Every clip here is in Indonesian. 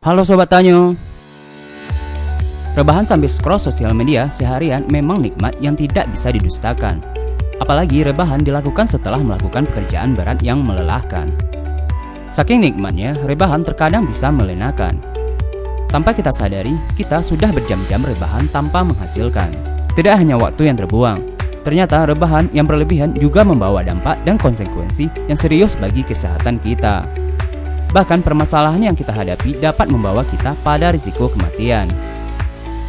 Halo Sobat Tanyo. Rebahan sambil scroll sosial media seharian memang nikmat yang tidak bisa didustakan. Apalagi rebahan dilakukan setelah melakukan pekerjaan berat yang melelahkan. Saking nikmatnya, rebahan terkadang bisa melenakan. Tanpa kita sadari, kita sudah berjam-jam rebahan tanpa menghasilkan. Tidak hanya waktu yang terbuang, ternyata rebahan yang berlebihan juga membawa dampak dan konsekuensi yang serius bagi kesehatan kita. Bahkan permasalahan yang kita hadapi dapat membawa kita pada risiko kematian.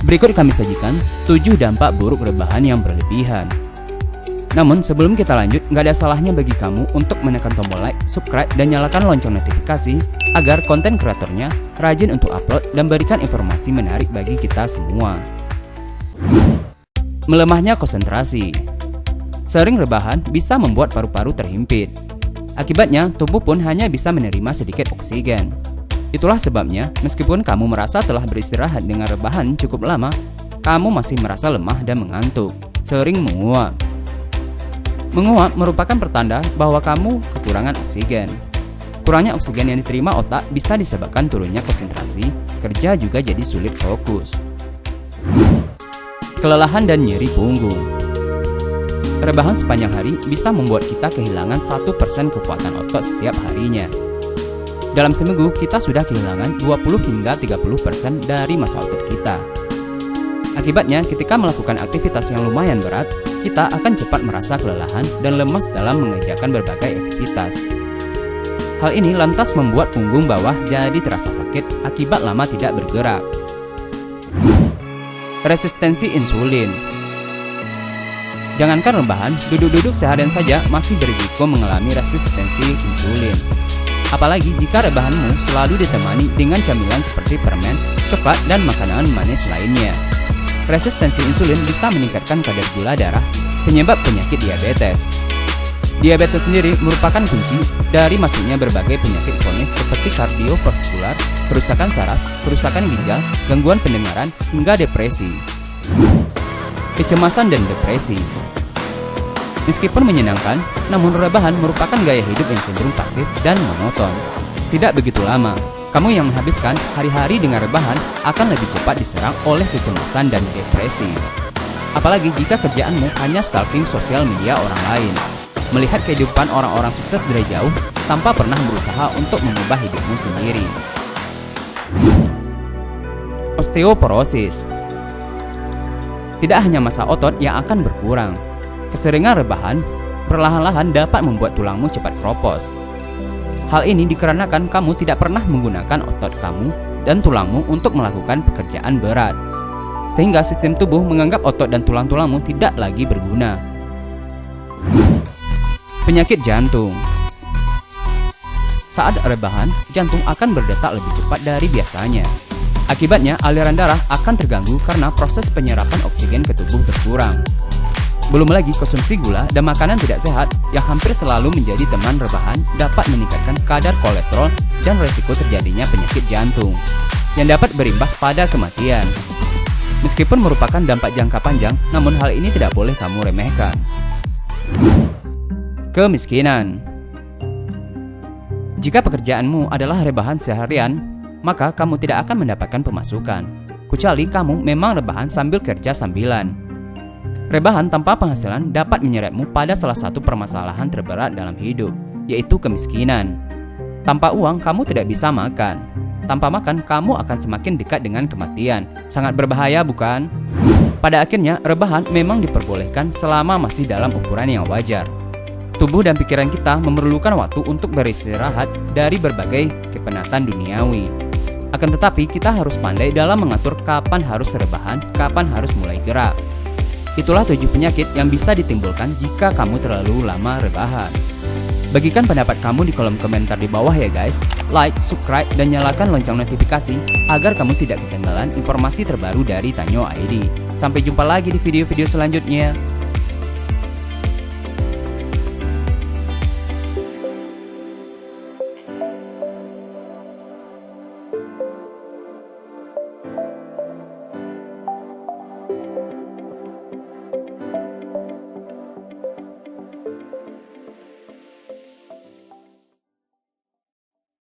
Berikut kami sajikan 7 dampak buruk rebahan yang berlebihan. Namun sebelum kita lanjut, nggak ada salahnya bagi kamu untuk menekan tombol like, subscribe, dan nyalakan lonceng notifikasi agar konten kreatornya rajin untuk upload dan berikan informasi menarik bagi kita semua. Melemahnya konsentrasi. Sering rebahan bisa membuat paru-paru terhimpit. Akibatnya, tubuh pun hanya bisa menerima sedikit oksigen. Itulah sebabnya, meskipun kamu merasa telah beristirahat dengan rebahan cukup lama, kamu masih merasa lemah dan mengantuk, sering menguap. Menguap merupakan pertanda bahwa kamu kekurangan oksigen. Kurangnya oksigen yang diterima otak bisa disebabkan turunnya konsentrasi, kerja juga jadi sulit fokus. Kelelahan dan nyeri punggung. Rebahan sepanjang hari bisa membuat kita kehilangan 1% kekuatan otot setiap harinya. Dalam seminggu, kita sudah kehilangan 20 hingga 30% dari massa otot kita. Akibatnya, ketika melakukan aktivitas yang lumayan berat, kita akan cepat merasa kelelahan dan lemas dalam mengerjakan berbagai aktivitas. Hal ini lantas membuat punggung bawah jadi terasa sakit akibat lama tidak bergerak. Resistensi insulin. Jangankan rebahan, duduk-duduk seharian saja masih berisiko mengalami resistensi insulin. Apalagi jika rebahanmu selalu ditemani dengan camilan seperti permen, coklat, dan makanan manis lainnya. Resistensi insulin bisa meningkatkan kadar gula darah, penyebab penyakit diabetes. Diabetes sendiri merupakan kunci dari masuknya berbagai penyakit kronis seperti kardiovaskular, kerusakan saraf, kerusakan ginjal, gangguan pendengaran, hingga depresi. Kecemasan dan depresi. Meskipun menyenangkan, namun rebahan merupakan gaya hidup yang cenderung pasif dan monoton. Tidak begitu lama, kamu yang menghabiskan hari-hari dengan rebahan akan lebih cepat diserang oleh kecemasan dan depresi. Apalagi jika kerjaanmu hanya stalking sosial media orang lain, melihat kehidupan orang-orang sukses dari jauh tanpa pernah berusaha untuk mengubah hidupmu sendiri. Osteoporosis. Tidak hanya massa otot yang akan berkurang, keseringan rebahan perlahan-lahan dapat membuat tulangmu cepat keropos. Hal ini dikarenakan kamu tidak pernah menggunakan otot kamu dan tulangmu untuk melakukan pekerjaan berat, sehingga sistem tubuh menganggap otot dan tulang-tulangmu tidak lagi berguna. Penyakit jantung. Saat rebahan, jantung akan berdetak lebih cepat dari biasanya. Akibatnya, aliran darah akan terganggu karena proses penyerapan oksigen ke tubuh berkurang. Belum lagi konsumsi gula dan makanan tidak sehat yang hampir selalu menjadi teman rebahan dapat meningkatkan kadar kolesterol dan resiko terjadinya penyakit jantung yang dapat berimbas pada kematian. Meskipun merupakan dampak jangka panjang, namun hal ini tidak boleh kamu remehkan. Kemiskinan. Jika pekerjaanmu adalah rebahan seharian, maka kamu tidak akan mendapatkan pemasukan, kecuali kamu memang rebahan sambil kerja sambilan. Rebahan tanpa penghasilan dapat menyeretmu pada salah satu permasalahan terberat dalam hidup, yaitu kemiskinan. Tanpa uang, kamu tidak bisa makan. Tanpa makan, kamu akan semakin dekat dengan kematian. Sangat berbahaya, bukan? Pada akhirnya, rebahan memang diperbolehkan selama masih dalam ukuran yang wajar. Tubuh dan pikiran kita memerlukan waktu untuk beristirahat dari berbagai kepenatan duniawi. Akan tetapi, kita harus pandai dalam mengatur kapan harus rebahan, kapan harus mulai gerak. Itulah 7 penyakit yang bisa ditimbulkan jika kamu terlalu lama rebahan. Bagikan pendapat kamu di kolom komentar di bawah ya guys. Like, subscribe, dan nyalakan lonceng notifikasi agar kamu tidak ketinggalan informasi terbaru dari Tanyo ID. Sampai jumpa lagi di video-video selanjutnya.